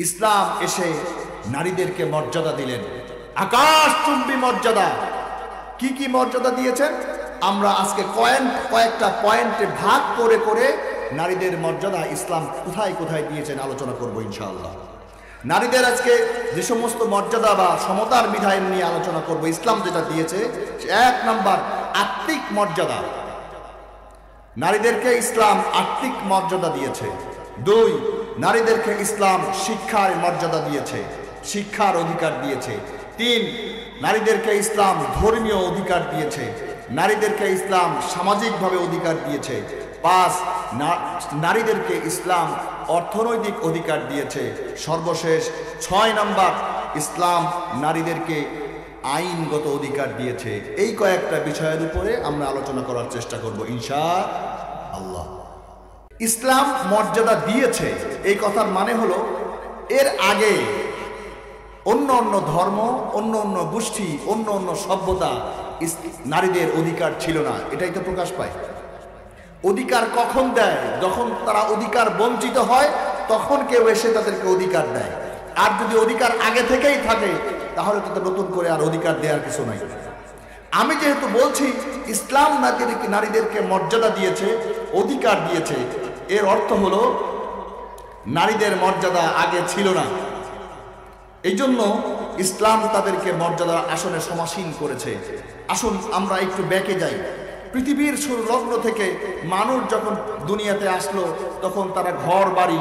ইসলাম এসে নারীদেরকে মর্যাদা দিলেন, আকাশচুম্বী মর্যাদা। কি কি মর্যাদা দিয়েছেন আমরা আজকে কয়েকটা পয়েন্টে ভাগ করে করে নারীদের মর্যাদা ইসলাম কোথায় কোথায় দিয়েছেন আলোচনা করব ইনশাআল্লাহ। নারীদের আজকে যে সমস্ত মর্যাদা বা সমতার বিধান নিয়ে আলোচনা করব, ইসলাম যেটা দিয়েছে, 1 নাম্বার আত্মিক মর্যাদা। নারীদেরকে ইসলাম আত্মিক মর্যাদা দিয়েছে। 2, নারীদেরকে ইসলাম শিক্ষার মর্যাদা দিয়েছে, শিক্ষার অধিকার দিয়েছে। 3, নারীদেরকে ইসলাম ধর্মীয় অধিকার দিয়েছে, নারীদেরকে ইসলাম সামাজিকভাবে অধিকার দিয়েছে। 5, নারীদেরকে ইসলাম অর্থনৈতিক অধিকার দিয়েছে। সর্বশেষ 6 নাম্বার, ইসলাম নারীদেরকে আইনগত অধিকার দিয়েছে। এই কয়েকটা বিষয়ের উপরে আমরা আলোচনা করার চেষ্টা করব ইনশাআল্লাহ। ইসলাম মর্যাদা দিয়েছে এই কথার মানে হলো এর আগে অন্য অন্য ধর্ম, অন্য অন্য গোষ্ঠী, অন্য অন্য সভ্যতা নারীদের অধিকার ছিল না, এটাই তো প্রকাশ পায়। অধিকার কখন দেয়? যখন তারা অধিকার বঞ্চিত হয় তখন কেউ এসে তাদেরকে অধিকার দেয়। আর যদি অধিকার আগে থেকেই থাকে তাহলে তো নতুন করে আর অধিকার দেওয়ার কিছু নাই। আমি যেহেতু বলছি ইসলাম নারীদেরকে মর্যাদা দিয়েছে, অধিকার দিয়েছে, এর অর্থ হলো নারীদের মর্যাদা আগে ছিল না। এই জন্য ইসলাম তাদেরকে মর্যাদার আসনে সমাসীন করেছে। আসুন আমরা একটু ব্যাকে যাই। পৃথিবীর লগ্ন থেকে মানুষ যখন দুনিয়াতে আসলো তখন তারা ঘর বাড়ি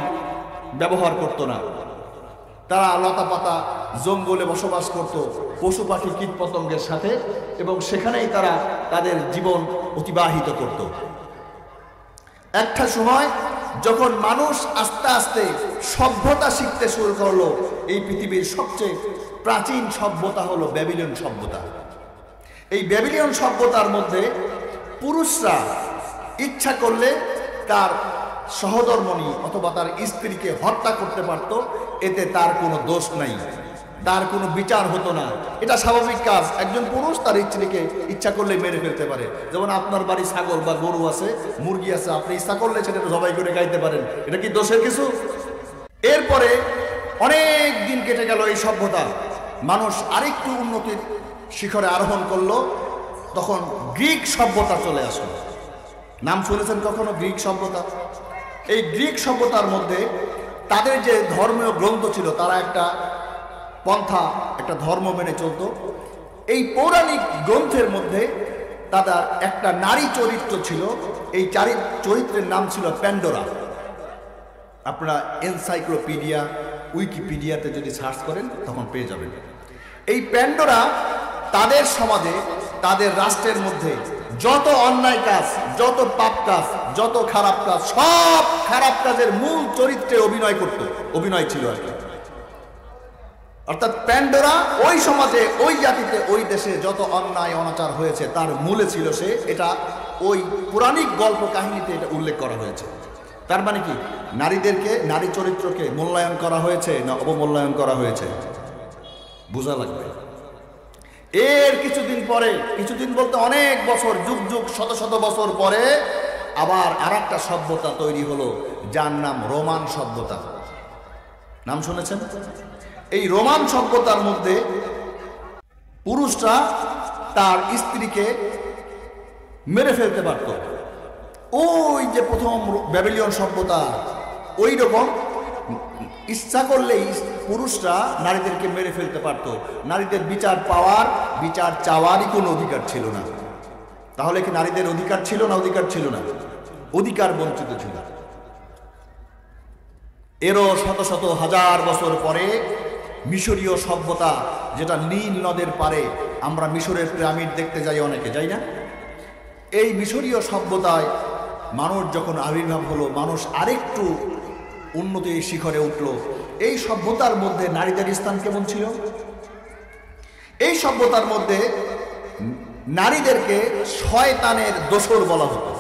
ব্যবহার করতো না, তারা লতাপাতা জঙ্গলে বসবাস করত, পশু পাখি কীট পতঙ্গের সাথে, এবং সেখানেই তারা তাদের জীবন অতিবাহিত করত। একটা সময় যখন মানুষ আস্তে আস্তে সভ্যতা শিখতে শুরু করলো, এই পৃথিবীর সবচেয়ে প্রাচীন সভ্যতা হলো ব্যাবিলন সভ্যতা। এই ব্যাবিলন সভ্যতার মধ্যে পুরুষরা ইচ্ছা করলে তার সহধর্মণী অথবা তার স্ত্রীকে হত্যা করতে পারত, এতে তার কোনো দোষ নাই, তার কোনো বিচার হতো না। এটা স্বাভাবিক কাজ। একজন পুরুষ তার স্ত্রীকে ইচ্ছা করলে মেরে ফেলতে পারে। যেমন আপনার বাড়ি ছাগল বা গরু আছে, মুরগি আছে, আপনি ইচ্ছা করলে সেটা জবাই করে খাইতে পারেন, এটা কি দোষের কিছু? এরপরে অনেক দিন কেটে গেল এই সভ্যতা, মানুষ আরেকটু উন্নতির শিখরে আরোহণ করলো, তখন গ্রিক সভ্যতা চলে আসলো। নাম শুনেছেন কখনো গ্রিক সভ্যতা? এই গ্রিক সভ্যতার মধ্যে তাদের যে ধর্মীয় গ্রন্থ ছিল, তারা একটা পন্থা, একটা ধর্ম মেনে চলত। এই পৌরাণিক গ্রন্থের মধ্যে তাদের একটা নারী চরিত্র ছিল। এই চরিত্রের নাম ছিল প্যান্ডোরা। আপনারা এনসাইক্লোপিডিয়া, উইকিপিডিয়াতে যদি সার্চ করেন তখন পেয়ে যাবেন। এই প্যান্ডোরা তাদের সমাজে, তাদের রাষ্ট্রের মধ্যে যত অন্যায় কাজ, যত পাপ কাজ, যত খারাপ কাজ, সব খারাপ কাজের মূল চরিত্রে অভিনয় ছিল আর কি। অর্থাৎ প্যান্ডোরা ওই সমাজে, ওই জাতিতে, ওই দেশে যত অন্যায় অনাচার হয়েছে তার মূলে ছিল সে। এটা ওই পৌরাণিক গল্প কাহিনীতে এটা উল্লেখ করা হয়েছে। তার মানে কি, নারীদেরকে, নারী চরিত্রকে মূল্যায়ন করা হয়েছে না অবমূল্যায়ন করা হয়েছে? বোঝা লাগবে। এর কিছুদিন পরে, কিছুদিন বলতে অনেক বছর, যুগ যুগ, শত শত বছর পরে আবার আরেকটা সভ্যতা তৈরি হলো, যার নাম রোমান সভ্যতা। নাম শুনেছেন? এই রোমান সভ্যতার মধ্যে পুরুষরা তার স্ত্রীকে মেরে ফেলতে পারত। ওই যে প্রথম ব্যাবিলিয়ন সভ্যতা, ওই রকম ইচ্ছা করলেই পুরুষরা নারীদেরকে মেরে ফেলতে পারত। নারীদের বিচার পাওয়ার, বিচার চাওয়ারই কোনো অধিকার ছিল না। তাহলে কি নারীদের অধিকার ছিল না? অধিকার ছিল না, অধিকার বঞ্চিত ছিল। এরও শত শত হাজার বছর পরে মিশরীয় সভ্যতা, যেটা নীল নদের পারে, আমরা মিশরের পিরামিড দেখতে যাই, অনেকে যাই না? এই মিশরীয় সভ্যতায় মানুষ যখন আবির্ভাব হলো, মানুষ আরেকটু উন্নতির শিখরে উঠল। এই সভ্যতার মধ্যে নারীদের স্থান কেমন ছিল? এই সভ্যতার মধ্যে নারীদেরকে শয়তানের দোসর বলা হতো।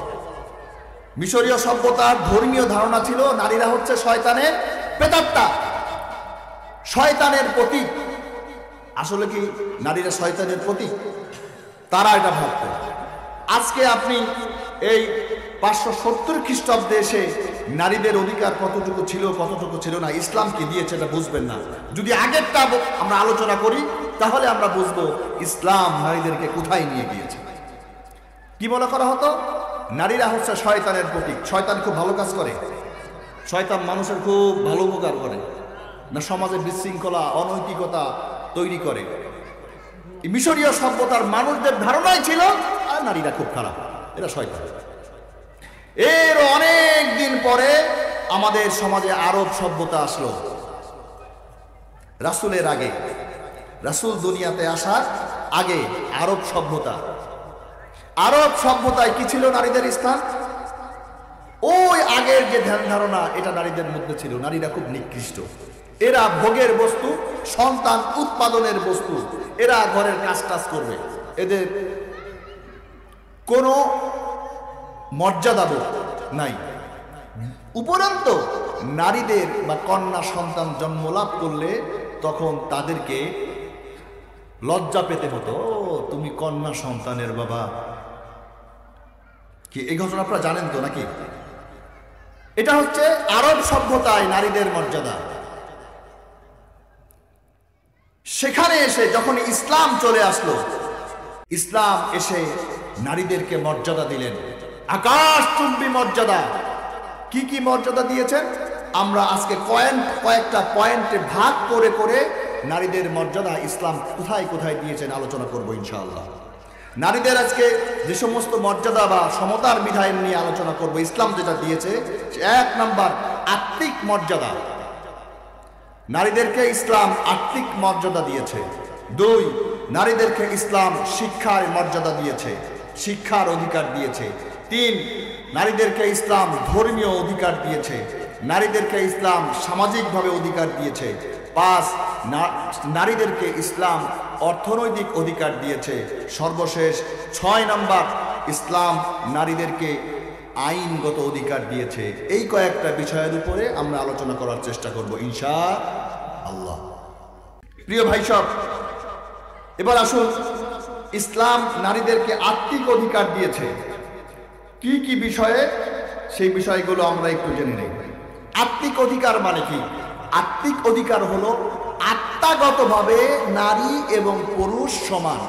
মিশরীয় সভ্যতার ধর্মীয় ধারণা ছিল নারীরা হচ্ছে শয়তানের প্রেতাত্মা, শয়তানের প্রতীক। আসলে কি নারীরা শয়তানের প্রতীক? তারা এটা ভাবত। আজকে আপনি এই 570 খ্রিস্টাব্দে এসে নারীদের অধিকার কতটুকু ছিল না, ইসলাম কি দিয়েছে এটা বুঝবেন না। যদি আগেরটা আমরা আলোচনা করি তাহলে আমরা বুঝবো ইসলাম নারীদেরকে কোথায় নিয়ে গিয়েছে। কি মনে করা হতো? নারীরা হচ্ছে শয়তানের প্রতীক, শয়তান খুব ভালো কাজ করে, শয়তান মানুষের খুব ভালো উপকার করে না, সমাজে বিশৃঙ্খলা অনৈতিকতা তৈরি করে। মিশরীয় সভ্যতার মানুষদের ধারণাই ছিল আর নারীরা খুব খারাপ, এরা শয়তান। এর অনেক দিন পরে আমাদের সমাজে আরব সভ্যতা আসলো, রাসূলের আগে, রাসূল দুনিয়াতে আসার আগে আরব সভ্যতা। আরব সভ্যতায় কি ছিল নারীদের স্থান? ওই আগের যে ধ্যান ধারণা এটা নারীদের মধ্যে ছিল। নারীরা খুব নিকৃষ্ট, এরা ভোগের বস্তু, সন্তান উৎপাদনের বস্তু, এরা ঘরের কাজ টাজ করবে, এদের কোনো মর্যাদা নাই। উপরন্তু নারীদের বা কন্যা সন্তান জন্ম লাভ করলে তখন তাদেরকে লজ্জা পেতে হতো, তুমি কন্যা সন্তানের বাবা। কি এই ঘটনা আপনারা জানেন তো নাকি? এটা হচ্ছে আরব সভ্যতায় নারীদের মর্যাদা। সেখানে এসে যখন ইসলাম চলে আসলো, ইসলাম এসে নারীদেরকে মর্যাদা দিলেন, আকাশচুম্বী মর্যাদা। কি কি মর্যাদা দিয়েছেন আমরা আজকে কয়েকটা পয়েন্টে ভাগ করে করে নারীদের মর্যাদা ইসলাম কোথায় কোথায় দিয়েছেন আলোচনা করব ইনশাআল্লাহ। নারীদের আজকে যে সমস্ত মর্যাদা বা সমতার বিধান নিয়ে আলোচনা করব, ইসলাম যেটা দিয়েছে, 1 নাম্বার আত্মিক মর্যাদা। নারীদেরকে ইসলাম আত্মিক মর্যাদা দিয়েছে। 2, নারীদেরকে ইসলাম শিক্ষার মর্যাদা দিয়েছে, শিক্ষার অধিকার দিয়েছে। 3, নারীদেরকে ইসলাম ধর্মীয় অধিকার দিয়েছে, নারীদেরকে ইসলাম সামাজিকভাবে অধিকার দিয়েছে। 5, নারীদেরকে ইসলাম অর্থনৈতিক অধিকার দিয়েছে। সর্বশেষ 6 নাম্বার, ইসলাম নারীদেরকে আইনগত অধিকার দিয়েছে। এই কয়েকটা বিষয়ের উপরে আমরা আলোচনা করার চেষ্টা করব ইনশাআল্লাহ। প্রিয় ভাই সব, এবার আসুন, ইসলাম নারীদেরকে আত্মিক অধিকার দিয়েছে কি কি বিষয়ে, সেই বিষয়গুলো আমরা একটু জেনে নেই। আত্মিক অধিকার মানে কি? আত্মিক অধিকার হলো আত্মাগতভাবে নারী এবং পুরুষ সমান।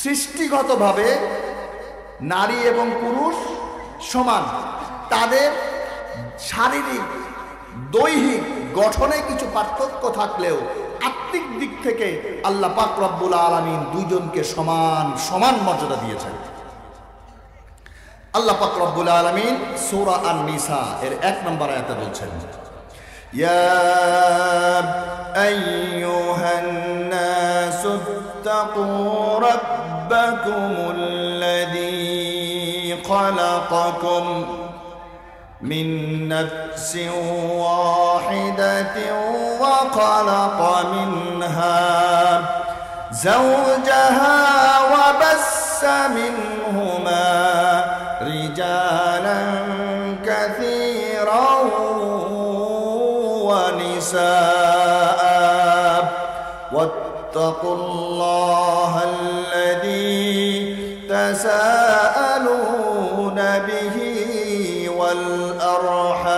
সৃষ্টিগতভাবে নারী এবং পুরুষ সমান, তাদের শারীরিক দৈহিক গঠনে কিছু পার্থক্য থাকলেও আত্মিক দিক থেকে আল্লাহ পাক রব্বুল আলামিন দুইজনকে সমান সমান মর্যাদা দিয়েছেন। আল্লাহ পাক রব্বুল আলামিন সূরা আন-নিসা এর 1 নম্বর আয়াতে বলছেন, ইয়া আইয়ুহান নাসু ইত্তাকু রাব্বাকুমুল্লাযী খালাকাকুম মিন নাফসিন ওয়াহিদাতিন ওয়া খালাকা মিনহা যাওজাহা ওয়া বাসসা মিনহুমা رجالا كثيرا ونساء واتقوا الله الذي تساءلون به والأرحام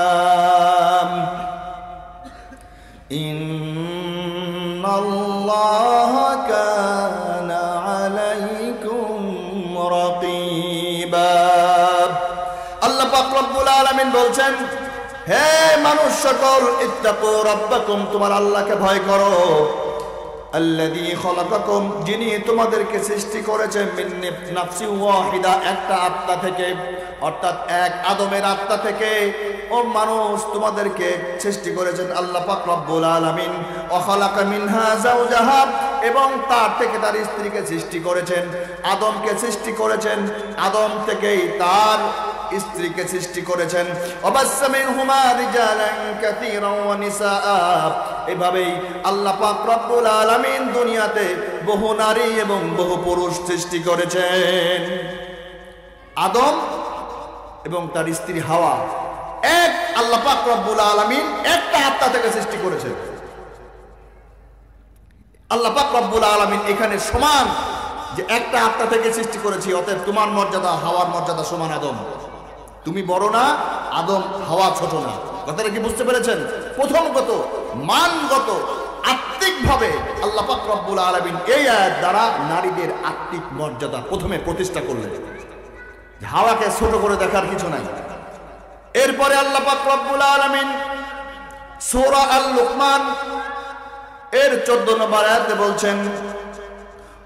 إن الله كان عليكم رقيبا। আল্লাহ পাক রব্বুল আলামিন বলছেন, হে মানুষ সকল, ইত্তাকু রাব্বাকুম, তোমার আল্লাহকে ভয় করো, আল্লাযী খালাকাকুম, যিনি তোমাদেরকে সৃষ্টি করেছেন, মিন নাফসিন ওয়াহিদা, একটা আত্মা থেকে, অর্থাৎ এক আদমের আত্মা থেকে। ও মানুষ, তোমাদেরকে সৃষ্টি করেছেন আল্লাহ পাক রব্বুল আলামিন। ওয়া খালাকা মিনহা যাওজাহা, এবং তার থেকে তার স্ত্রীকে সৃষ্টি করেছেন। আদমকে সৃষ্টি করেছেন, আদম থেকেই তার স্ত্রীকে সৃষ্টি করেছেন। ওয়াবাসসা মিনহুমা রিজালান কাসীরান ওয়া নিসাআ, এভাবেই আল্লাহ পাক রব্বুল আলামিন দুনিয়াতে বহু নারী এবং বহু পুরুষ সৃষ্টি করেছেন। আদম এবং তার স্ত্রী হাওয়া, এক আল্লাহ পাক রব্বুল আলামিন একটা আত্মা থেকে সৃষ্টি করেছেন। আল্লাহ পাক রব্বুল আলামিন এখানে সমান, যে একটা আত্মা থেকে সৃষ্টি করেছি, অতএব তোমার মর্যাদা হাওয়ার মর্যাদা সমান আদম। তুমি বড় না, আদম হাওয়া ছোট না। কথাটা কি বুঝতে পেরেছেন? প্রথমগত মানগত আত্মিকভাবে আল্লাহ পাক রব্বুল আলামিন এই আয়াত দ্বারা নারীদের আত্মিক মর্যাদা প্রথমে প্রতিষ্ঠা করলেন। হাওয়াকে ছোট করে দেখার কিছু নাই। এরপরে আল্লাহ পাক রব্বুল আলামিন সূরা আল-লুকমান এর 14 নম্বর আয়াতে বলছেন,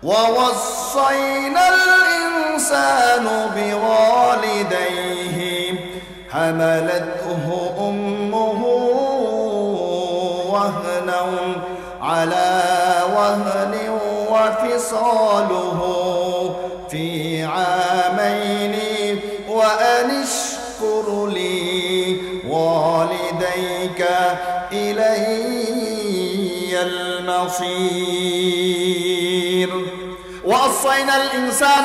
وَوَصَّيْنَا الْإِنسَانُ بِوَالِدَيْهِ حَمَلَتْهُ أُمُّهُ وَهْنًا عَلَى وَهْنٍ وَفِصَالُهُ فِي عَامَيْنِ وَأَنِ اشْكُرْ لِي وَوَالِدَيْكَ إِلَيَّ الْمَصِيرُ ওয়াসাইনাল ইনসান।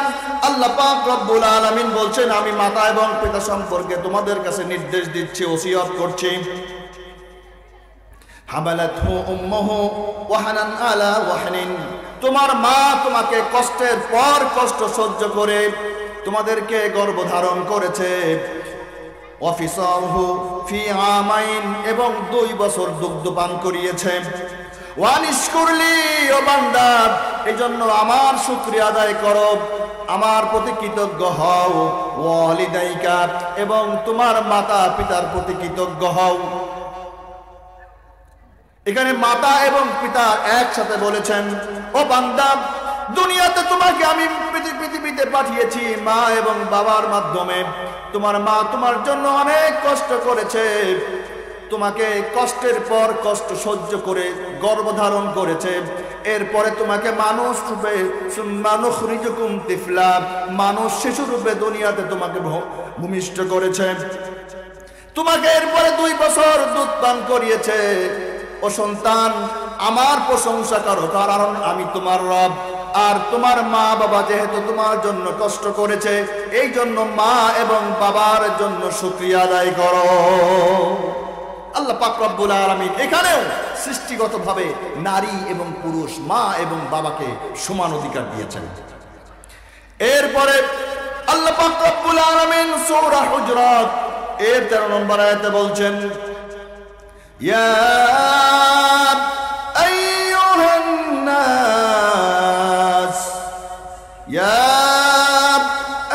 আল্লাহ পাক রব্বুল আলামিন বলছেন, আমি মাতা এবং পিতা সম্পর্কে তোমাদের কাছে নির্দেশ দিচ্ছি, ওসিয়ত করছি। হামালাতহু উম্মুহু ওয়াহানান আলা ওয়াহনিন, তোমার মা তোমাকে কষ্টের পর কষ্ট সহ্য করে তোমাদেরকে গর্ভধারণ করেছে। ওয়াফিসালহু ফি আমাইন, এবং 2 বছর দুগ্ধ পান করিয়েছে। ওয়ানিশকুরলি, ও বান্দা এজন্য আমার শুকরিয়া আদায় করো, আমার প্রতি কৃতজ্ঞ হও। ওয়ালিদাইকা, এবং তোমার মাতা পিতার প্রতি কৃতজ্ঞ হও। এখানে মাতা এবং পিতা একসাথে বলেছেন, ও বান্দা দুনিয়াতে তোমাকে আমি পৃথিবীতে পাঠিয়েছি মা এবং বাবার মাধ্যমে। তোমার মা তোমার জন্য অনেক কষ্ট করেছে, তোমাকে কষ্টের পর কষ্ট সহ্য করে গর্ভধারণ করেছে। এরপরে তোমাকে মানুষ রূপে নুখরিজুকুম তিফলা, মানুষ শিশু রূপে দুনিয়াতে তোমাকে ভূমিষ্ঠ করেছে। তোমাকে এরপরে 2 বছর দুধ পান করিয়েছে। ও সন্তান, আমার প্রশংসা করো, কারণ আমি তোমার রব। আর তোমার মা বাবা যেহেতু তোমার জন্য কষ্ট করেছে, এই জন্য মা এবং বাবার জন্য শুকরিয়া আদায় করো। আল্লাহ পাক রব্বুল আলামিন এখানেও সৃষ্টিগতভাবে নারী এবং পুরুষ, মা এবং বাবাকে সমান অধিকার দিয়েছেন। এরপরে আল্লাহ পাক রব্বুল আলামিন সূরা হুজরাত এর 13 নম্বর আয়াতে বলছেন, ইয়া আইয়ুহান নাস, ইয়া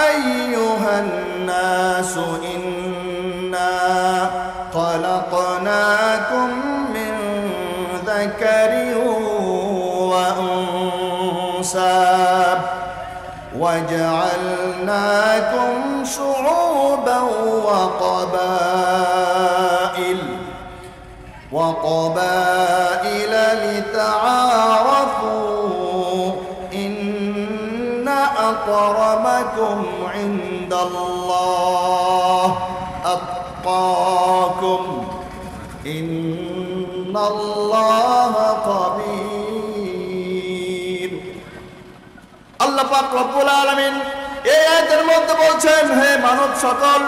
আইয়ুহান নাস ইন্না خلقناكم من ذكر وأنثى وجعلناكم شعوبا وقبائل لتعارفوا إن أكرمكم عند الله أتقاكم إن الله خبير। আল্লাহ পাক রব্বুল আলামিন এই আয়াতের মধ্যে বলছেন, হে মানব সকল,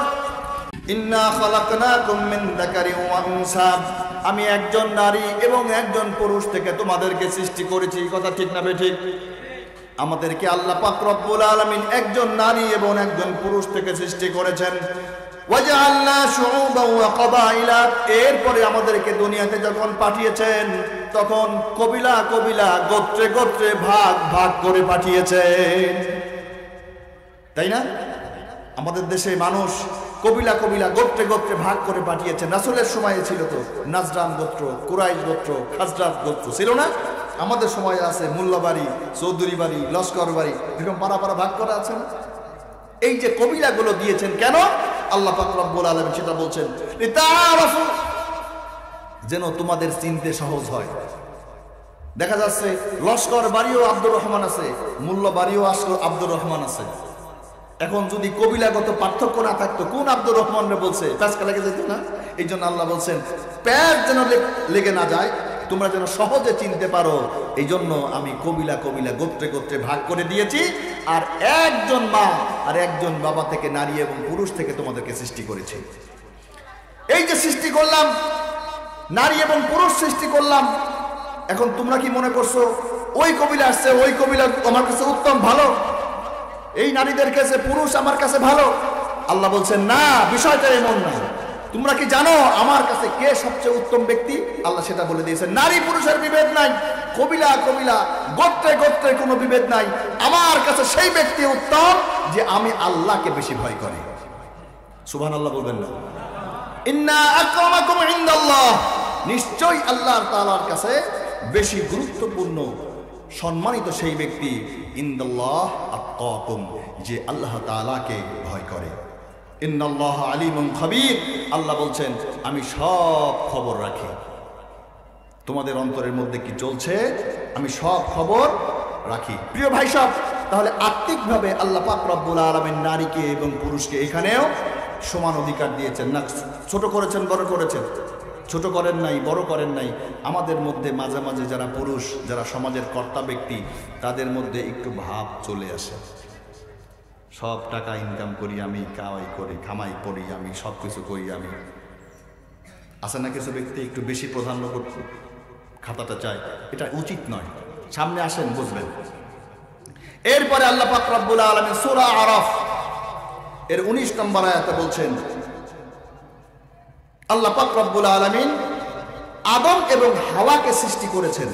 ইন্না খালাকনাকুম মিন যাকারিন ওয়া উনসা, আমি একজন নারী এবং একজন পুরুষ থেকে তোমাদেরকে সৃষ্টি করেছি। কথা ঠিক না বেঠিক? আমাদেরকে আল্লাহ পাক রব্বুল আলামিন একজন নারী এবং একজন পুরুষ থেকে সৃষ্টি করেছেন। ওয়াজআলনা শুউবান ওয়া কবাইলা, এরপরে আমাদেরকে দুনিয়াতে যখন পাঠিয়েছেন তখন কবিলা কবিলা, গোত্রে গোত্রে, ভাগ ভাগ করে পাঠিয়েছেন। তাই না? আমাদের দেশে মানুষ কবিলা কবিলা, গোত্রে গোত্রে ভাগ করে পাঠিয়েছেন। রাসূলের সময়ে ছিল তো নাজরান গোত্র, কুরাইশ গোত্র, খাজরাজ গোত্র ছিল না? আমাদের সময় আছে মোল্লাবাড়ি, চৌধুরী বাড়ি, লস্কর বাড়ি, এরকম পাড়া পাড়া ভাগ করা আছে না? এই যে কবিলাগুলো দিয়েছেন কেন? আল্লাহ পাক রব্বুল আলামিন সেটা বলছেন, লিতাআরাফু, যেন তোমাদের চিনতে সহজ হয়। দেখা যাচ্ছে লস্কর বাড়িও আব্দুর রহমান আছে, মোল্লা বাড়িও আব্দুর রহমান আছে। এখন যদি কবিলাগত পার্থক্য না থাকতো, কোন আব্দুর রহমান রে বলছে, প্যাঁচকা লেগে যেত না? এই জন্য আল্লাহ বলছেন প্যাঁচ যেন লেগে না যায়, তোমরা যেন সহজে চিনতে পারো, এই জন্য আমি কবিলা কবিলা, গোত্রে গোত্রে ভাগ করে দিয়েছি। আর একজন মা আর একজন বাবা থেকে, নারী এবং পুরুষ থেকে তোমাদেরকে সৃষ্টি করেছি। এই যে সৃষ্টি করলাম, নারী এবং পুরুষ সৃষ্টি করলাম, এখন তোমরা কি মনে করছো ওই কবিলা আসছে, ওই কবিলা আমার কাছে উত্তম ভালো, এই নারীদের কাছে পুরুষ আমার কাছে ভালো? আল্লাহ বলছেন না, বিষয়টা এমন না। তোমরা কি জানো আমার কাছে কে সবচেয়ে উত্তম ব্যক্তি? আল্লাহ সেটা বলে দিয়েছেন। নারী পুরুষের বিভেদ নাই, কবিলা কবিলা, গোত্রে গোত্রে কোনো বিভেদ নাই। আমার কাছে সেই ব্যক্তি উত্তম যে আমি আল্লাহকে বেশি ভয় করে। সুবহানাল্লাহ বলবেন না? ইন্না আকরামাকুম ইনদাল্লাহ, নিশ্চয়ই আল্লাহ তাআলার কাছে বেশি গুরুত্বপূর্ণ সম্মানিত সেই ব্যক্তি ইনদাল্লাহ আত্তাকুম, যে আল্লাহ তাআলাকে ভয় করে। ইন্নাল্লাহ আলিমুন খাবীর, আল্লাহ বলছেন আমি সব খবর রাখি। তোমাদের অন্তরের মধ্যে কি চলছে আমি সব খবর রাখি। প্রিয় ভাই সব, তাহলে আত্মিকভাবে আল্লাহ পাক রব্বুল আলামিন নারীকে এবং পুরুষকে এখানেও সমান অধিকার দিয়েছেন। না ছোট করেছেন, বড় করেছেন? ছোট করেন নাই, বড় করেন নাই। আমাদের মধ্যে মাঝে মাঝে যারা পুরুষ, যারা সমাজের কর্তা ব্যক্তি, তাদের মধ্যে একটু ভাব চলে আসে, সব টাকা ইনকাম করি আমি, কামাই করি আমি, সব কিছু করি আমি। আছে না কিছু ব্যক্তি একটু বেশি প্রাধান্য করতে খাতাটা চায়, এটা উচিত নয়। সামনে আসেন, বুঝবেন। এরপরে আল্লাহ পাক রব্বুল আলামিন সূরা আরাফ এর 19 নম্বর আয়াতে বলছেন, আল্লাহ পাক রব্বুল আলামিন আদম এবং হাওয়াকে সৃষ্টি করেছেন।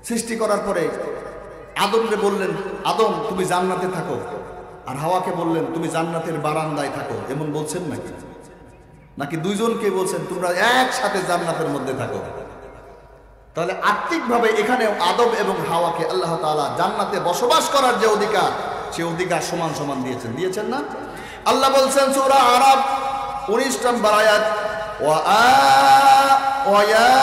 সৃষ্টি করার পরে আদমকে বললেন, আদম তুমি জান্নাতে থাকো, আর হাওয়াকে বললেন তুমি জান্নাতের বারান্দায় থাকো। এমন বলছেন নাকি দুইজনকে বলছেন তোমরা একসাথে জান্নাতের মধ্যে থাকো? তাহলে আত্মিকভাবে এখানে আদম এবং হাওয়াকে আল্লাহ তাআলা জান্নাতে বসবাস করার যে অধিকার, সে অধিকার সমান সমান দিয়েছেন না? আল্লাহ বলছেন সূরা আরাফ 19 নম্বর আয়াত, ওয়া ইয়া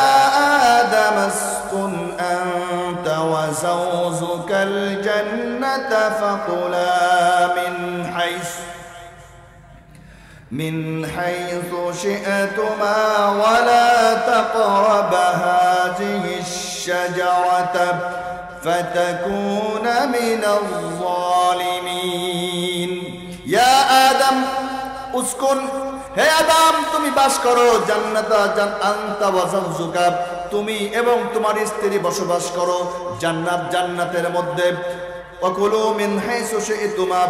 আদাম আসকুন আনতা ওয়া যাওজুকাল জান্নাতা ফাকুলা من حيث شئتما ولا تقربا هذه الشجرة فتكونا من الظالمين يا آدم اسكن হে আদম তুমি বাস করো জান্নাতা আনতা ওয়া যাওজুকা, তুমি এবং তোমার স্ত্রী বসবাস করো জান্নাতের মধ্যে। ওয়াকুলু মিন হাইসু শি'তুমা,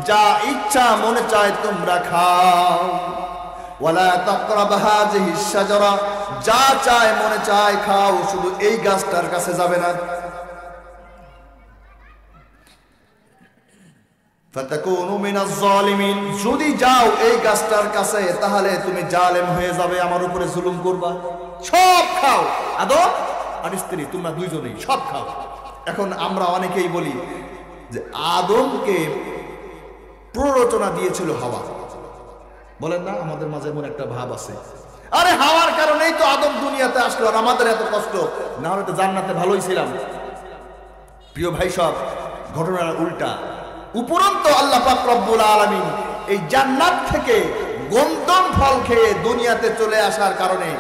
যা ইচ্ছা মনে চায় তোমরা খাও। ওয়ালা তাকরাবু হাযিহিশ শাজারা, যা চায় মনে চায় খাও, শুধু এই গাছটার কাছে যাবে না। ফাতাকুনু মিনাজ জালিমিন, যদি যাও এই গাছটার কাছে তাহলে তুমি জালেম হয়ে যাবে, আমার উপরে জুলুম করবা। সব খাও, আদম আর স্ত্রী তোমরা দুইজনেই সব খাও। এখন আমরা অনেকেই বলি যে আদমকে প্ররোচনা দিয়েছিল হাওয়া, বলেন না? আমাদের মাঝে এমন একটা ভাব আছে, আরে হাওয়ার কারণেই তো আদম দুনিয়াতে আসলো, আর আমাদের এত কষ্ট, না হলে তো জান্নাতে ভালোই ছিলাম। প্রিয় ভাই সব, ঘটনার উল্টা। উপরন্তু আল্লাহ পাক রব্বুল আলামিন এই জান্নাত থেকে গন্ধম ফল খেয়ে দুনিয়াতে চলে আসার কারণে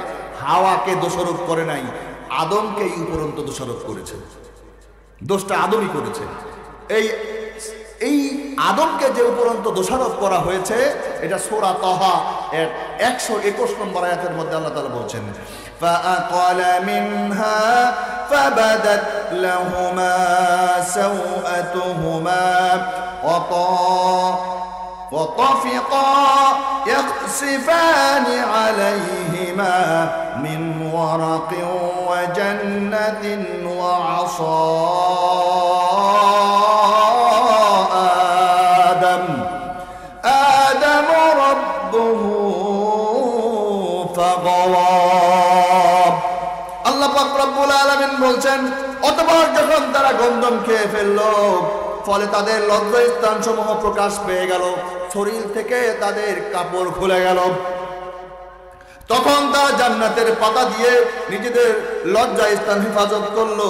হাওয়াকে দোষারোপ করে নাই, আদমকেই উপরন্তু দোষারোপ করেছে। দোষটা আদমই করেছে। এই আদমকে যে উপরন্তু দোষারোপ করা হয়েছে, এটা সূরা তাহা এর 121 নম্বর আয়াতের মধ্যে আল্লাহ তাআলা বলছেন, ফাআকালা মিনহা ফাবাদাত লাহুমা সাওআতুহুমা وطفقا يخصفان عليهما من ورق وجنة وعصى آدم ربه فغوى। আল্লাহ পাক রব্বুল আলামিন বলছেন, অতঃপর যখন তারা গন্ধম খেয়ে ফেলল, ফলে তাদের লজ্জাস্থান সমূহ প্রকাশ পেয়ে গেল, শরীর থেকে তাদের কাপড় খুলে গেল। তখন তারা জান্নাতের পাতা দিয়ে নিজেদের লজ্জাস্থান হেফাজত করলো,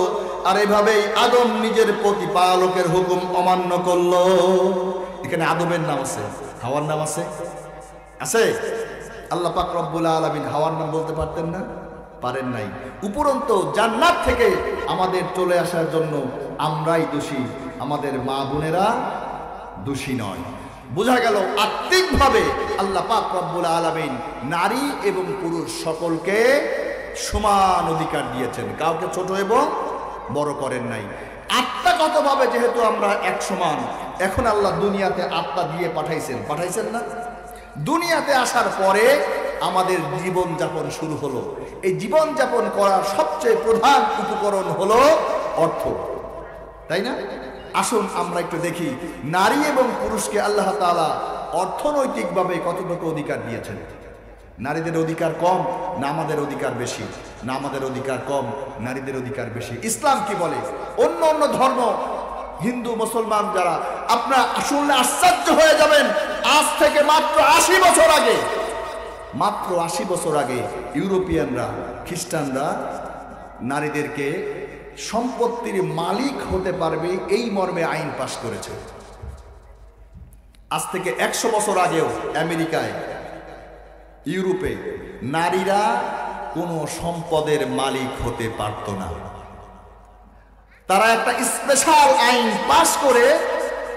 আর এভাবেই আদম নিজের প্রতিপালকের হুকুম অমান্য করলো। এখানে আদমের নাম আছে, হাওয়ার নাম আছে? আল্লাহ পাক রব্বুল আলামিন হাওয়ার নাম বলতে পারতেন না? পারেন নাই। উপরন্তু জান্নাত থেকে আমাদের চলে আসার জন্য আমরাই দোষী, আমাদের মা বোনেরা দোষী নয়। বোঝা গেল আত্মিকভাবে আল্লাহ পাক রব্বুল আলামিন নারী এবং পুরুষ সকলকে সমান অধিকার দিয়েছেন, কাউকে ছোট এবং বড় করেন নাই। আত্মাগতভাবে যেহেতু আমরা এক সমান, এখন আল্লাহ দুনিয়াতে আত্মা দিয়ে পাঠাইছেন না? দুনিয়াতে আসার পরে আমাদের জীবন যাপন শুরু হলো। এই জীবন যাপন করার সবচেয়ে প্রধান উপকরণ হলো অর্থ, তাই না? আসুন আমরা একটু দেখি নারী এবং পুরুষকে আল্লাহ তাআলা অর্থনৈতিকভাবে কতটুকু অধিকার দিয়েছেন। নারীদের অধিকার কম না আমাদের অধিকার বেশি? না আমাদের অধিকার কম, নারীদের অধিকার বেশি। ইসলাম কি বলে? অন্য অন্য ধর্ম, হিন্দু মুসলমান যারা, আপনারা আসলে আশ্চর্য হয়ে যাবেন। আজ থেকে মাত্র 80 বছর আগে, মাত্র 80 বছর আগে ইউরোপিয়ানরা, খ্রিস্টানরা নারীদেরকে সম্পত্তির মালিক হতে পারবে এই মর্মে আইন পাশ করেছে। আজ থেকে 100 বছর আগেও আমেরিকায়, ইউরোপে নারীরা কোনো সম্পদের মালিক হতে পারত না। তারা একটা স্পেশাল আইন পাশ করে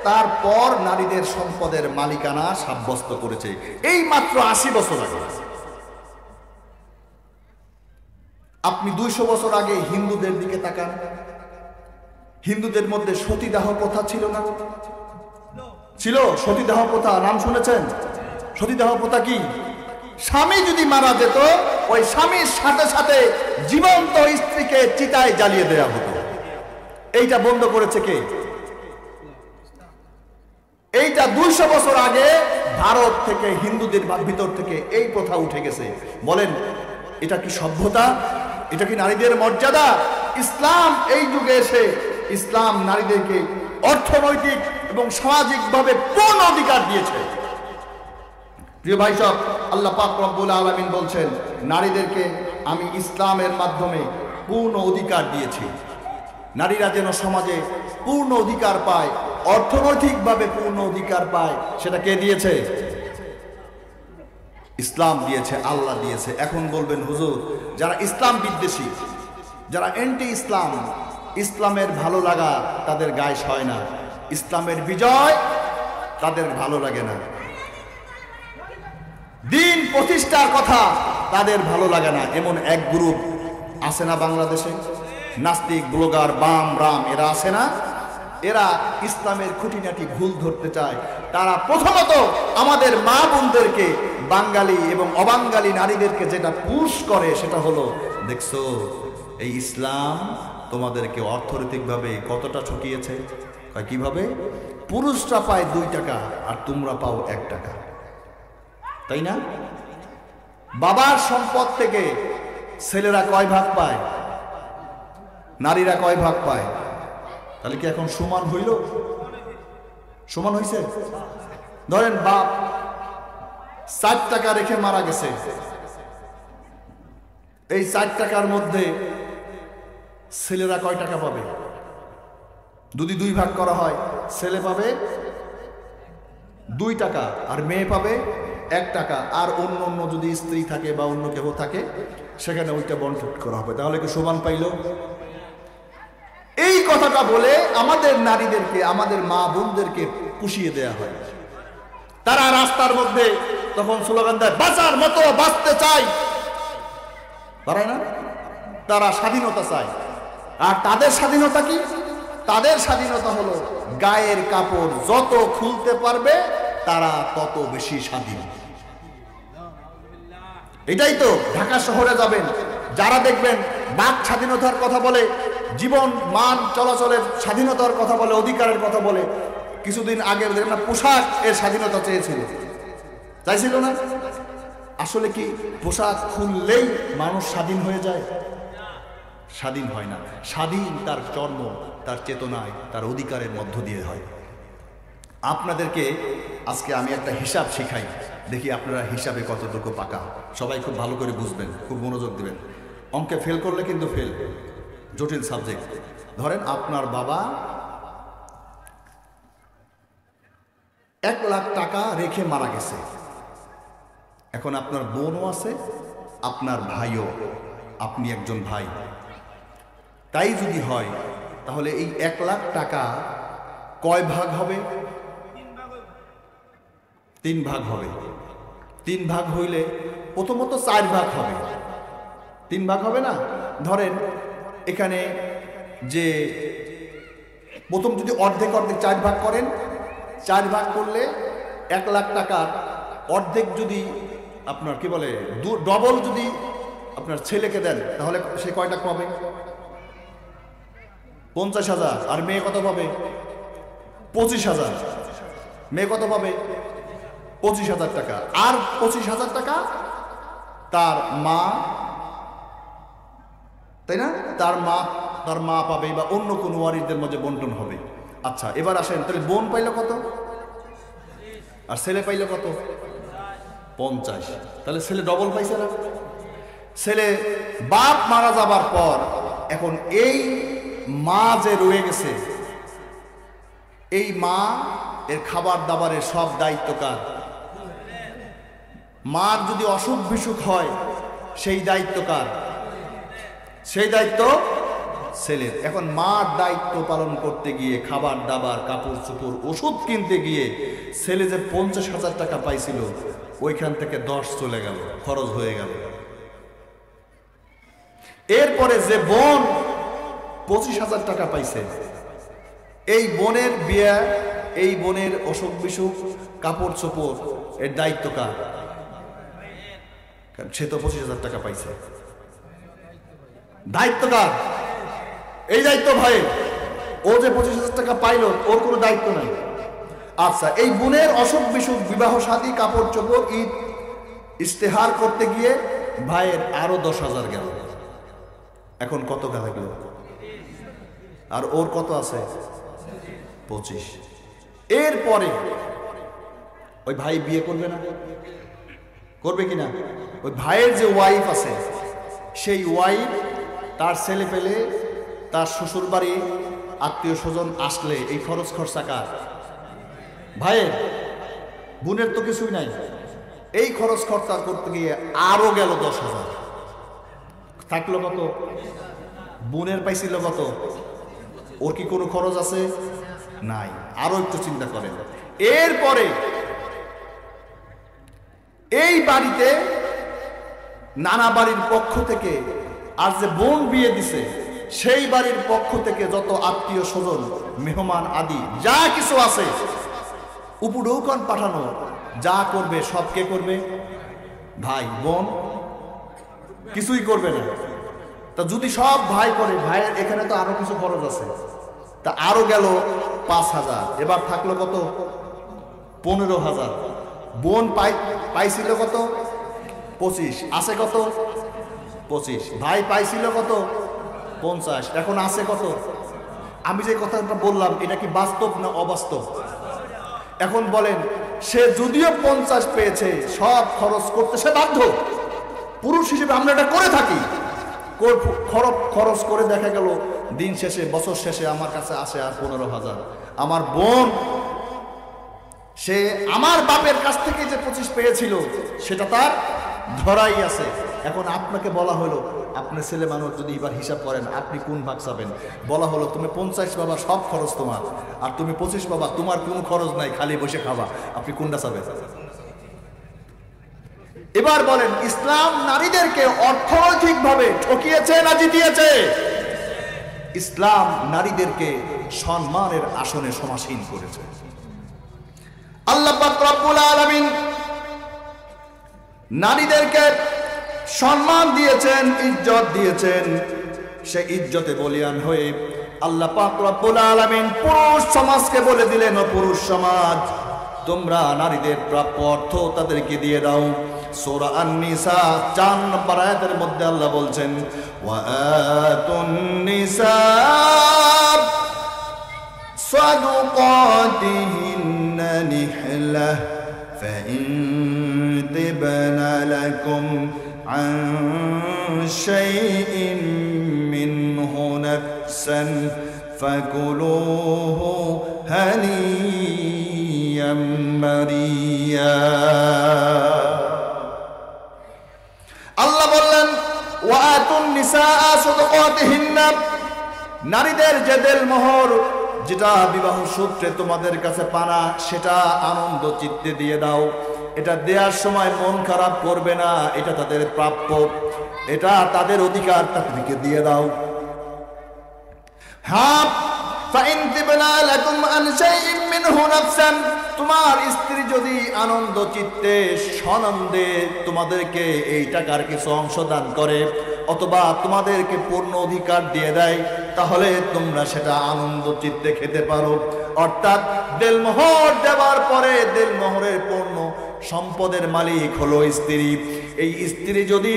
তারপর নারীদের সম্পদের মালিকানা সাব্যস্ত করেছে, এই মাত্র 80 বছর আগে। আপনি 200 বছর আগে হিন্দুদের দিকে তাকান, হিন্দুদের মধ্যে সতীদাহ প্রথা ছিল না? ছিল সতীদাহ প্রথা, নাম শুনেছেন? সতীদাহ প্রথা কি? স্বামী যদি মারা যেত, ওই স্বামীর সাথে সাথে জীবন্ত স্ত্রীকে চিতায় জ্বালিয়ে দেওয়া হতো। এইটা বন্ধ করেছে কে? এইটা 200 বছর আগে ভারত থেকে, হিন্দুদের ভিতর থেকে এই প্রথা উঠে গেছে। বলেন এটা কি সভ্যতা? এটা কি নারীদের মর্যাদা? ইসলাম এই যুগে এসে ইসলাম নারীদেরকে অর্থনৈতিক এবং সামাজিকভাবে পূর্ণ অধিকার দিয়েছে। প্রিয় ভাই সব, আল্লাহ পাক রব্বুল আলামিন বলছেন, নারীদেরকে আমি ইসলামের মাধ্যমে পূর্ণ অধিকার দিয়েছি। নারীরা যেন সমাজে পূর্ণ অধিকার পায়, অর্থনৈতিকভাবে পূর্ণ অধিকার পায়। সেটা কে দিয়েছে? ইসলাম দিয়েছে, আল্লাহ দিয়েছে। এখন বলবেন হুজুর, যারা ইসলাম বিদ্বেষী, যারা অ্যান্টি ইসলাম, ইসলামের ভালো লাগা তাদের গায়ে সয় না, ইসলামের বিজয় তাদের ভালো লাগে না, দিন প্রতিষ্ঠার কথা তাদের ভালো লাগে না, এমন এক গ্রুপ আছে না বাংলাদেশে? নাস্তিক, ব্লগার, বাম, রাম, এরা আছে না? এরা ইসলামের খুঁটিনাটি ভুল ধরতে চায়। তারা প্রথমত আমাদের মা বোনদেরকে, বাঙালি এবং অবাঙ্গালী নারীদেরকে যেটা পুশ করে সেটা হলো, দেখছো এই ইসলাম তোমাদেরকে অর্থনৈতিকভাবে কতটা ঠকিয়েছে। কিভাবে? পুরুষরা পায় 2 টাকা আর তোমরা পাও 1 টাকা, তাই না? বাবার সম্পদ থেকে ছেলেরা কয় ভাগ পায়? নারীরা কয় ভাগ পায়? তাহলে কি এখন সমান হইল? সমান হইছে? ধরেন বাপ 4 টাকা রেখে মারা গেছে, এই 4 টাকার মধ্যে ছেলেরা কয় টাকা পাবে? যদি 2 ভাগ করা হয়, ছেলে পাবে 2 টাকা আর মেয়ে পাবে 1 টাকা, আর অন্য অন্য যদি স্ত্রী থাকে বা অন্য কেউ থাকে সেখানে ওইটা বন্টন করা হবে। তাহলে কি সমান পাইল? এই কথাটা বলে আমাদের নারীদেরকে, আমাদের মা বোনদেরকে পুষিয়ে দেয়া হয়। তারা রাস্তার মধ্যে তখন স্লোগান দেয়, বাঁচার মতো বাঁচতে চাই, পারে না? তারা স্বাধীনতা চায়। আর তাদের স্বাধীনতা কি? তাদের স্বাধীনতা হলো গায়ের কাপড় যত খুলতে পারবে তারা তত বেশি স্বাধীন। এটাই তো। ঢাকা শহরে যাবেন, যারা দেখবেন বাক স্বাধীনতার কথা বলে, জীবন মান চলাচলের স্বাধীনতার কথা বলে, অধিকারের কথা বলে, কিছুদিন আগে দেখেন না পোশাক এর স্বাধীনতা চেয়েছিল, চাইছিল না? আসলে কি পোশাক খুললেই মানুষ স্বাধীন হয়ে যায়? স্বাধীন হয় না। স্বাধীন তার জন্ম, তার চেতনায়, তার অধিকারের মধ্য দিয়ে হয়। আপনাদেরকে আজকে আমি একটা হিসাব শিখাই, দেখি আপনারা হিসাবে কতটুকু পাকা। সবাই খুব ভালো করে বুঝবেন, খুব মনোযোগ দিবেন। অঙ্কে ফেল করলে কিন্তু ফেল, জটিল সাবজেক্ট। ধরেন আপনার বাবা 1 লাখ টাকা রেখে মারা গেছে। এখন আপনার বোনও আছে, আপনার ভাইও, আপনি একজন ভাই। তাই যদি হয় তাহলে এই 1 লাখ টাকা কয় ভাগ হবে? 3 ভাগ হবে। 3 ভাগ হইলে প্রথমত 4 ভাগ হবে। 3 ভাগ হবে না? ধরেন এখানে যে প্রথম যদি অর্ধেক অর্ধেক 4 ভাগ করেন, 4 ভাগ করলে 1 লাখ টাকার অর্ধেক যদি আপনার কি বলে ডবল যদি আপনার ছেলেকে দেন, তাহলে সে কয় টাকা পাবে? 50,000। আর মেয়ে কত পাবে? 25,000। মেয়ে কত পাবে? 25,000 টাকা। আর 25,000 টাকা তার মা, তাই না? তার মা পাবে বা অন্য কোন ওয়ারিসদের মধ্যে বন্টন হবে। আচ্ছা, এবার আসেন, তাহলে বোন পাইল কত আর ছেলে পাইল কত? 50। তাহলে ছেলে ডবল পাইছে না? ছেলে বাপ মারা যাবার পর এখন এই মা যে রয়ে গেছে, এই মা এর খাবার দাবারের সব দায়িত্ব কার? মার যদি অসুখ বিসুখ হয় সেই দায়িত্ব কার? সেই দায়িত্ব ছেলের। এখন মার দায়িত্ব পালন করতে গিয়ে খাবার দাবার, কাপড় চোপড়, ওষুধ কিনতে গিয়ে ছেলে যে 50,000 টাকা পাইছিল, ওইখান থেকে 10 চলে গেল, খরচ হয়ে গেল। এরপরে যে বোন 25,000 টাকা পাইছে, এই বোনের বিয়ে, এই বোনের অসুখ বিসুখ, কাপড় চোপড় এর দায়িত্ব কার? সে তো 25,000 টাকা পাইছে, দায়িত্ব কার? এই দায়িত্ব ভাই। ও যে 25,000 টাকা পাইলো, ওর কোনো দায়িত্ব নাই। আচ্ছা, এই বোনের অসুখ বিসুখ, বিবাহ শাদী, কাপড় চোপড়, ঈদ ইস্তেহার করতে গিয়ে ভাইয়ের আরো 10,000 গেল। এখন কত গেল? আর ওর কত আছে? 25। এরপরে ওই ভাই বিয়ে করবে না? করবে কিনা? ওই ভাইয়ের যে ওয়াইফ আছে, সেই ওয়াইফ তার ছেলে পেলে, তার শ্বশুর বাড়ি, আত্মীয় স্বজন আসলে এই খরচ খরচা কার? ভাইয়ের। বোনের তো কিছুই নাই। এই খরচ খরচা করতে গিয়ে আরো গেল 10,000। থাকলো কত? বোনের পাইছিল কত? ওর কি কোনো খরচ আছে? নাই। আরো একটু চিন্তা করেন। এরপরে এই বাড়িতে নানা বাড়ির পক্ষ থেকে, আর যে বোন বিয়ে দিছে সেই বাড়ির পক্ষ থেকে যত আত্মীয় স্বজন, মেহমান আদি যা কিছু আছে, উপঢৌকন পাঠানো, যা করবে সব কে করবে? ভাই। বোন কিছুই করবে না। তা যদি সব ভাই করে, ভাইয়ের এখানে তো আরো কিছু খরচ আছে, তা আরো গেল 5,000। এবার থাকলো কত? 15,000। বোন পাইছিল কত? 25। আছে কত? 25। ভাই পাইছিল কত? 50। এখন আছে কত? আমি যে কথাটা বললাম, এটা কি বাস্তব না অবাস্তব? এখন বলেন, সে যদিও 50 পেয়েছে, সব খরচ করতে সে বাধ্য। পুরুষ হিসেবে আমরা এটা করে থাকি। খরচ করে দেখা গেল দিন শেষে, বছর শেষে আমার কাছে আসে আর 15,000। আমার বোন, সে আমার বাপের কাছ থেকে যে 25 পেয়েছিল সেটা তার ধরাই আছে। এখন আপনাকে বলা হলো, আপনার ছেলে মানুষ যদি এবার হিসাব করেন, আপনি কোন ভাগ চাবেন? বলা হলো তুমি 50 বাবা, সব খরচ তোমার, আর তুমি 25 বাবা, তোমার কোনো খরচ নাই, খালি বসে খাবা। আপনি কোনটা চাবেন? এবার বলেন, ইসলাম নারীদেরকে অর্থনৈতিকভাবে ঠকিয়েছে না জিতিয়েছে? ইসলাম নারীদেরকে সম্মানের আসনে সমাসীন করেছে। আল্লাহ পাক রব্বুল আলামিন নারীদেরকে সম্মান দিয়েছেন, ইজ্জত দিয়েছেন। সেই ইজ্জতে বলিয়ান হয়ে আল্লাহ পাক রব্বুল আলামিন পুরুষ সমাজকে বলে দিলেন, ও পুরুষ সমাজ, তোমরা নারীদের প্রাপ্য অর্থ তাদেরকে দিয়ে দাও। সূরা আন-নিসা 4 নম্বর আয়াতের মধ্যে আল্লাহ বলছেন, ওয়া আতুন নিসা সাদুকাতিহিন্না নিহলাহ ফাইন তিবনা লাকুম আন শাইইন মিনহু নাফসান ফাকুলুহু হানিয়াম মারিয়া। আল্লাহ বললেন, ওয়া আতুন নিসা সাদুকাতিহিন্না, নারীদের যে দেলমোহর, যেটা বিবাহ সূত্রে তোমাদের কাছে পানা, সেটা আনন্দ চিত্তে দিয়ে দাও। এটা দেওয়ার সময় মন খারাপ করবে না, এটা তাদের প্রাপ্য, এটা তাদের অধিকার, তাদেরকে দিয়ে দাও। হ্যাঁ, ফাইন তিবনা লাকুম আন শাইইন মিনহু নাফসান, তোমার স্ত্রী যদি আনন্দ চিত্তে সনন্দে তোমাদেরকে এই টাকার কিছু অংশ দান করে অথবা তোমাদেরকে পূর্ণ অধিকার দিয়ে দেয়, তাহলে তোমরা সেটা আনন্দ চিত্তে খেতে পারো। অর্থাৎ দেলমোহর দেওয়ার পরে দেলমোহরের পূর্ণ সম্পদের মালিক হলো স্ত্রী। এই স্ত্রী যদি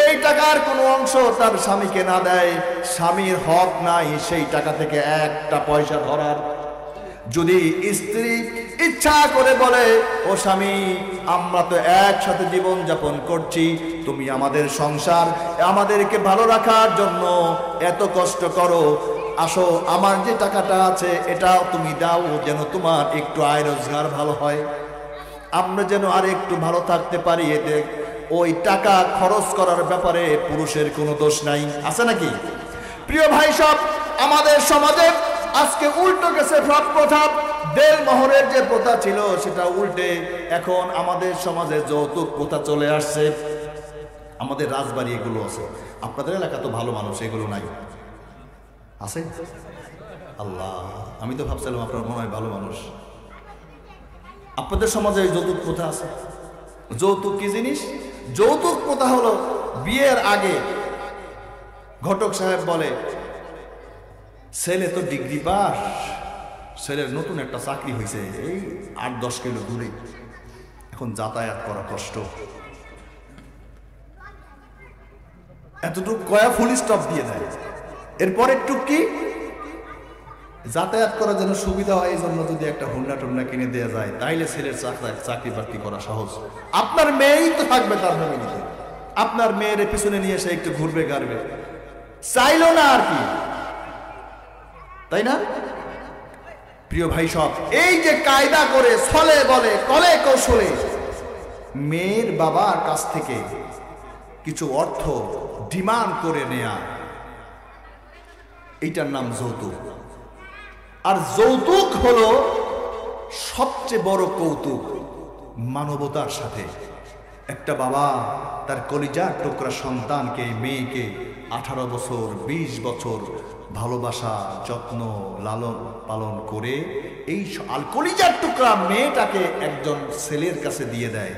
এই টাকার কোনো অংশ তার স্বামীকে না দেয়, স্বামীর হক নাই সেই টাকা থেকে একটা পয়সা ধরার। যদি স্ত্রী ইচ্ছা করে বলে, ও স্বামী, আমরা তো একসাথে জীবন যাপন করছি, তুমি আমাদের সংসার আমাদেরকে ভালো রাখার জন্য এত কষ্ট করো, আসো আমার যে টাকাটা আছে এটাও তুমি দাও, যেন তোমার একটু আয় রোজগার ভালো হয়, আমরা যেন আর একটু ভালো থাকতে পারি। এতে ওই টাকা খরচ করার ব্যাপারে পুরুষের কোনো দোষ নাই, আছে নাকি? প্রিয় ভাই সব, আমাদের সমাজে আজকে উল্টো গেছে সব প্রথা। দেলমোহরের যে প্রথা ছিল সেটা উল্টে এখন আমাদের সমাজে যৌতুক প্রথা চলে আসছে। আমাদের রাজবাড়ি এগুলো আছে, আপনাদের এলাকা তো ভালো মানুষ, এগুলো নাই, আছে? আল্লাহ, আমি তো ভাবছিলাম আপনার মনে হয় ভালো মানুষ। আপনাদের সমাজে যৌতুক প্রথা আছে। যৌতুক কি জিনিস? যৌতুক প্রথা হলো বিয়ের আগে ঘটক সাহেব বলে, ছেলে তো ডিগ্রি পাস, ছেলের নতুন একটা চাকরি হয়েছে এই 8-10 কিলো দূরে, এখন যাতায়াত করা কষ্ট, এতটুকু কয়া ফুল স্টপ দিয়ে দেয়। এরপর একটু কি যাতায়াত করার জন্য সুবিধা হয়, এই জন্য যদি একটা হুন্ডা টুন্ডা কিনে দেওয়া যায় তাইলে ছেলের চাকরি বাকরি করা সহজ। আপনার মেয়েই তো থাকবে তার ফ্যামিলিতে, আপনার মেয়ের পিছনে নিয়ে এসে একটু ঘুরবে গাড়বে, চাইলো না আর কি, তাই না? প্রিয় ভাই সব, এই যে কায়দা করে ছলে বলে কলে কৌশলে মেয়ের বাবার কাছ থেকে কিছু অর্থ ডিমান্ড করে নেয়া, এইটার নাম যৌতুক। আর যৌতুক হলো সবচেয়ে বড় কৌতুক মানবতার সাথে। একটা বাবা তার কলিজার টুকরা সন্তানকে, মেয়েকে 18 বছর 20 বছর ভালোবাসা যত্ন লালন পালন করে এই কলিজার টুকরা মেয়েটাকে একজন ছেলের কাছে দিয়ে দেয়,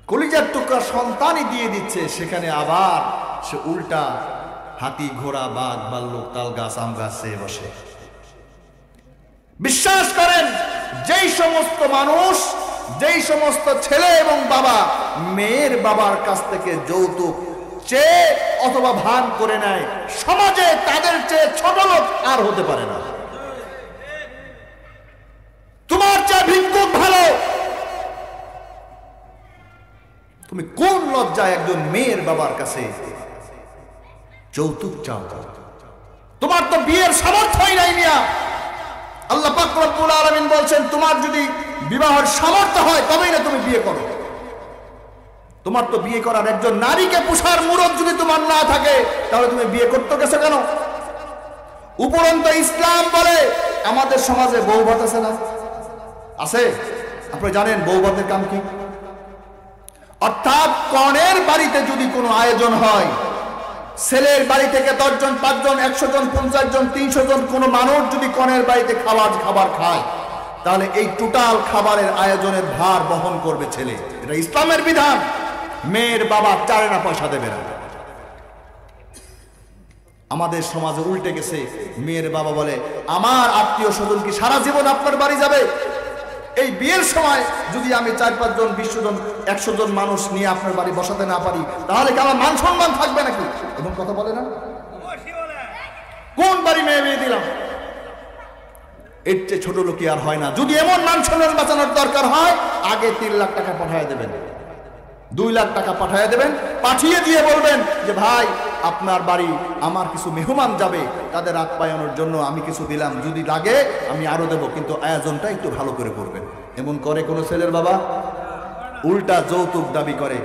কলিজার টুকরা সন্তানই দিয়ে দিচ্ছে, সেখানে আবার সে উল্টা হাতি ঘোড়া বাঘ ভাল্লুক তাল গাছ আম গাছে বসে। বিশ্বাস করেন, যেই সমস্ত মানুষ, যেই সমস্ত ছেলে এবং বাবা মেয়ের বাবার কাছ থেকে যৌতুক চেয়ে অথবা ভান করে নেয়, সমাজে তাদের চেয়ে ছোট লোক আর হতে পারে না। তোমার চেয়ে ভিক্ষুক ভালো। তুমি কোন লজ্জায় একজন মেয়ের বাবার কাছে যৌতুক চাও? তোমার তো বিয়ের সামর্থ্যই নাই মিয়া। আল্লাহ পাক রব্বুল আলামিন বলছেন, তোমার যদি বিবাহের সামর্থ্য হয় তবেই না তুমি বিয়ে করো। তোমার তো বিয়ে করার একজন নারীকে পোষার মুরত যদি তোমার না থাকে, তাহলে তুমি বিয়ে করতে গেছো কেন? উপরন্তু ইসলাম বলে আমাদের সমাজে বউ ভাত আছে না? আছে। আপনি জানেন বউ ভাতের কাম কি? অর্থাৎ কনের বাড়িতে যদি কোনো আয়োজন হয়, ছেলের বাড়ি থেকে 10 জন 5 জন 100 জন 50 জন 300 জন কোনো মানুষ যদি কনের বাড়িতে খাবার খায়, তাহলে এই টোটাল খাবারের আয়োজনের ভার বহন করবে ছেলে। এটা ইসলামের বিধান। মেয়ের বাবা 4 আনা পয়সা দেবে না। আমাদের সমাজে উল্টে গেছে, মেয়ের বাবা বলে, আমার আত্মীয় স্বজন কি সারা জীবন আপনার বাড়ি যাবে? এই বিয়ের সময় যদি আমি 4-5 জন 20 জন 100 জন মানুষ নিয়ে আপনার বাড়ি বসাতে না পারি, তাহলে কি আমার মান সম্মান থাকবে নাকি? এমন কথা বলে না? কোন বাড়ি মেয়ে দিলাম? এর চেয়ে ছোট লোকই আর হয় না। যদি এমন মান সম্মান বাঁচানোর দরকার হয়, আগে 3 লাখ টাকা পাঠিয়ে দেবেন, 2 লাখ টাকা পাঠিয়ে দেবেন, পাঠিয়ে দিয়ে বলবেন যে ভাই আপনার বাড়ি আমার কিছু মেহমান যাবে, তাদের আপ্যায়নের জন্য আমি কিছু দিলাম, যদি লাগে আমি আরো দেবো, কিন্তু আয়োজনটা একটু ভালো করে করবেন। এমন করে কোনো ছেলের বাবা? উল্টা যৌতুক দাবি করে।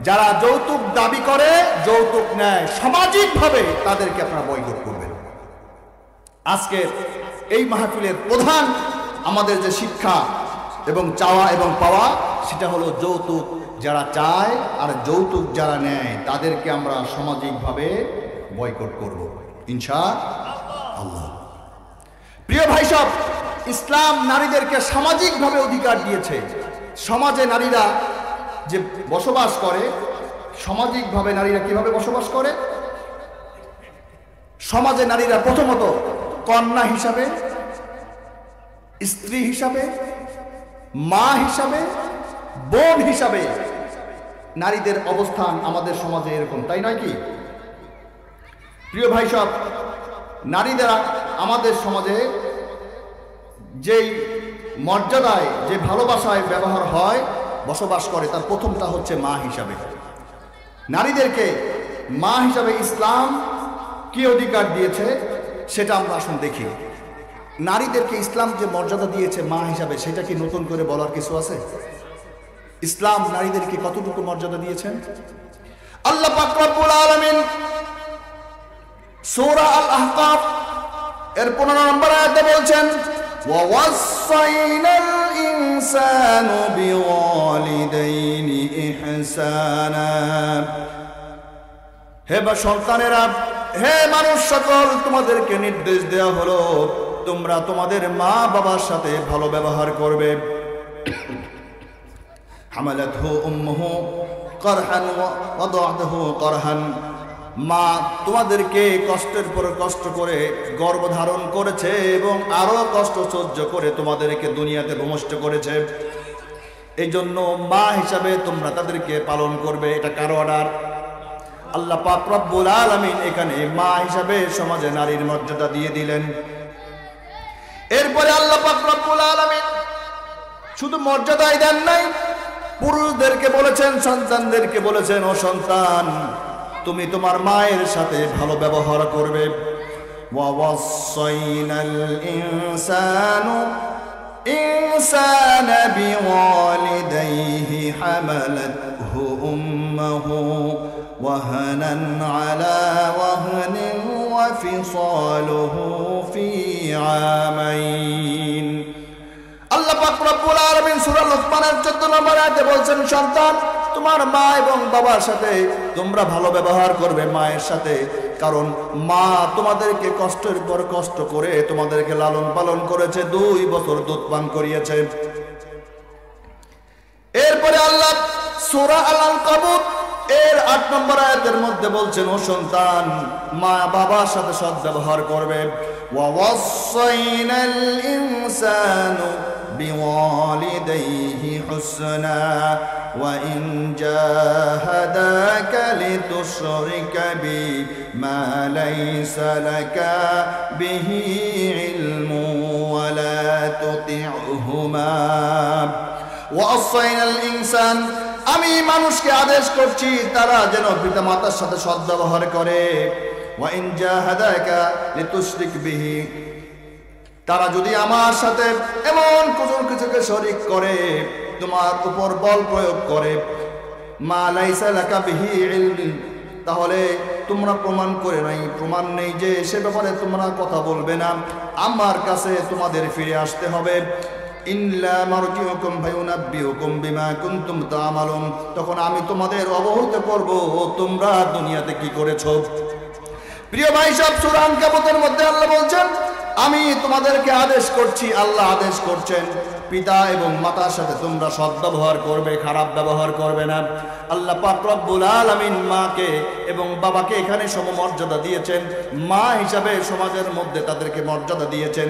যারা যৌতুক দাবি করে, যৌতুক নেয়, সামাজিকভাবে তাদেরকে আপনারা বয়কট করবেন। আজকে এই মাহফিলের প্রধান আমাদের যে শিক্ষা এবং চাওয়া এবং পাওয়া, সেটা হলো যৌতুক যারা চায় আর যৌতুক যারা নেয় তাদেরকে আমরা সামাজিকভাবে বয়কট করব ইনশাআল্লাহ। আল্লাহ। প্রিয় ভাই সব, ইসলাম নারীদেরকে সামাজিকভাবে অধিকার দিয়েছে। সমাজে নারীরা যে বসবাস করে, সামাজিকভাবে নারীরা কিভাবে বসবাস করে? সমাজে নারীরা প্রথমত কন্যা হিসাবে, স্ত্রী হিসাবে, মা হিসাবে, বোন হিসাবে নারীদের অবস্থান আমাদের সমাজে এরকম, তাই নয় কি? প্রিয় ভাই সব, নারীরা আমাদের সমাজে যেই মর্যাদায়, যে ভালোবাসায় ব্যবহার হয়, বসবাস করে, তার প্রথমটা হচ্ছে মা হিসাবে। নারীদেরকে মা হিসাবে ইসলাম কি অধিকার দিয়েছে সেটা আমরা আসুন দেখি। নারীদেরকে ইসলাম যে মর্যাদা দিয়েছে মা হিসাবে, সেটা কি নতুন করে বলার কিছু আছে? ইসলাম নারীদেরকে কতটুকু মর্যাদা দিয়েছেন? আল্লাহ পাক রব্বুল আলামিন সূরা আল আহকাফ এর 15 নম্বর আয়াতে বলছেন, ওয়া ওয়াসাইনাল ইনসানু বিওয়ালিদাইনি ইহসানা। হে বা সন্তানেরা, হে মানুষ সকল, তোমাদেরকে নির্দেশ দেওয়া হলো তোমরা তোমাদের মা বাবার সাথে ভালো ব্যবহার করবে। হামালাতহু উম্মুহু করহান ওয়া ওয়াদাআতহু করহান। মা তোমাদেরকে কষ্টের পর কষ্ট করে গর্ভধারণ করেছে এবং আরো কষ্ট সহ্য করে তোমাদেরকে দুনিয়াতে ভূমিষ্ঠ করেছে। এই জন্য মা হিসাবে তোমরা তাদেরকে পালন করবে। এটা কারো অর্ডার? আল্লাহ পাক রব্বুল আলামিন এখানে মা হিসাবে সমাজে নারীর মর্যাদা দিয়ে দিলেন। এরপরে আল্লাহ পাক রব্বুল আলামিন শুধু মর্যাদাই দেন নাই, পুরুষদেরকে বলেছেন, সন্তানদেরকে বলেছেন, ও সন্তান, তুমি তোমার মায়ের সাথে ভালো ব্যবহার করবে। ওয়া ওয়াসাইনাল ইনসানা বিওয়ালিদাইহি হামালাতহু উম্মুহু ওয়াহানান আলা ওয়াহনিন ওয়া ফিসালুহু ফি আমাইন। আল্লাহ পাক রব্বুল আলামিন সূরা লুকমানের 14 নম্বর আয়াতে বলছেন, সন্তান, তোমার মা এবং বাবার সাথে তোমরা ভালো ব্যবহার করবে, মায়ের সাথে। কারণ মা তোমাদেরকে কষ্টের পর কষ্ট করে তোমাদেরকে লালন পালন করেছে, 2 বছর দুধ পান করিয়েছে। এরপরে আল্লাহ সূরা আল আনকাবুত এর 8 নম্বর আয়াতের মধ্যে বলছেন, ও সন্তান, মা বাবার সাথে সৎ ব্যবহার করবে। ওয়া ওয়াসাইনাল ইনসানু বিওয়ালিদাইহি হুসনা ওয়া ইন জাহাদাকা লিতুশরিকা বি মা লাইসা লাকা বিহি ইলমু ওয়া লা তুতি'হুমা। ওয়া ওয়াসাইনাল ইনসান, আমি মানুষকে আদেশ করছি তারা যেন পিতা মাতার সাথে সদ্ব্যবহার করে। ওয়া ইন জাহাদাকা লিতুশরিক বিহি, তারা যদি আমার সাথে এমন কোনো কিছুকে শরীক করে, তোমার উপর বল প্রয়োগ করে, মা লাইসা লাকা বিহি ইলম, তাহলে তোমরা প্রমাণ নেই যে সে ব্যাপারে তোমরা কথা বলবে না, আমার কাছে তোমাদের ফিরে আসতে হবে। ইল্লা মারজিউকুম ফায়ুনাব্বিউকুম বিমা কুনতুম তা'মালুন, তখন আমি তোমাদের অবহিত করব তোমরা দুনিয়াতে কি করেছো। প্রিয় ভাই সব, সূরা আনকাবুতের মধ্যে আল্লাহ বলছেন, আমি তোমাদেরকে আদেশ করছি, আল্লাহ আদেশ করছেন, পিতা এবং মাতার সাথে তোমরা সদ্ব্যবহার করবে, খারাপ ব্যবহার করবে না। আল্লাহ পাক রব্বুল আলামিন মাকে এবং বাবাকে এখানে সমমর্যাদা দিয়েছেন। মা হিসাবে সমাজের মধ্যে তাদেরকে মর্যাদা দিয়েছেন।